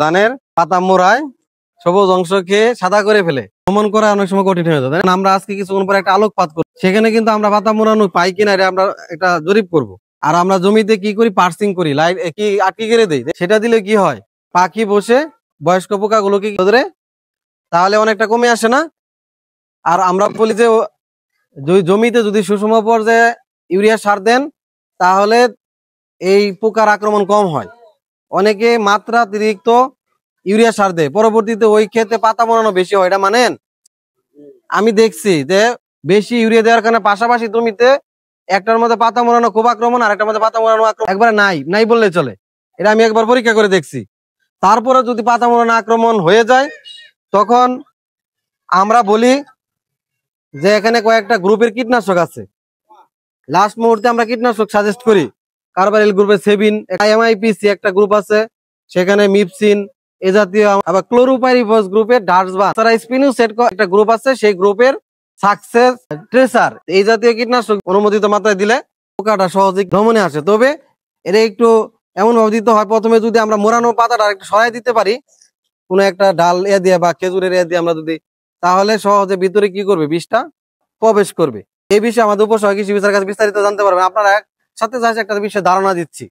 ধানের পাতা মোড়ায় সবুজ অংশ খেয়ে সাদা করে ফেলে, ভ্রমণ করা অনেক সময় কঠিন হয়ে যায়। আমরা আজকে কিছুক্ষণ পরে একটা আলোকপাত করব, সেখানে কিন্তু আমরা পাতা মোড়ানো পাই কিনা আমরা একটা জরিপ করব। আর আমরা জমিতে কি করি, পার্সিং করি, লাইট কি আটকে গেড়ে দেই, সেটা দিলে কি হয়, পাখি বসে বয়স্ক পোকা গুলোকে ধরে, তাহলে অনেকটা কমে আসে না? আর আমরা বলি যে জমিতে যদি সুষম পর্যায়ে ইউরিয়া সার দেন তাহলে এই পোকার আক্রমণ কম হয়। অনেকে মাত্রা অতিরিক্ত ইউরিয়া সার দেয়, পরবর্তীতে ওই ক্ষেত্রে পাতা মোড়ানো বেশি হয়, এটা মানেন? আমি দেখছি যে বেশি ইউরিয়া দেওয়ার কারণে পাশাপাশি জমিতে একটার মধ্যে পাতা মোড়ানো খুব আক্রমণ, আর একটার মধ্যে পাতা মোড়ানো একবারে নাই বললে চলে। এটা আমি একবার পরীক্ষা করে দেখছি। তারপরে যদি পাতা মোড়ানো আক্রমণ হয়ে যায় তখন আমরা বলি যে এখানে কয়েকটা গ্রুপের কীটনাশক আছে, লাস্ট মুহূর্তে আমরা কীটনাশক সাজেস্ট করি। কার্বারিল গ্রুপের সেবিন, এমআইপিসি একটা গ্রুপ আছে, সেখানে মিপসিন এ জাতীয়, আবার ক্লোরোপাইরিফস গ্রুপের ডার্সবান, তারা স্পিনোসেট একটা গ্রুপ আছে, সেই গ্রুপের সাকসেস ট্রেসার, এই জাতীয় কীটনাশক অনুমোদিত মাত্রায় দিলে পোকাটা সহজে দমনে আসে। তবে এটা একটু এমন ভাবে দিতে হয়, প্রথমে যদি আমরা মোড়ানো পাতাটা একটু সরাই দিতে পারি কোনো একটা ডাল দিয়ে বা খেজুরের দিয়ে আমরা যদি, তাহলে সহজে ভিতরে কি করবে, বিষটা প্রবেশ করবে। এই বিষয়ে আমাদের উপসহকারী কৃষি অফিসারের কাছে বিস্তারিত জানতে পারবেন। আপনারা সাথে একটা বিষয়ে ধারণা দিচ্ছি।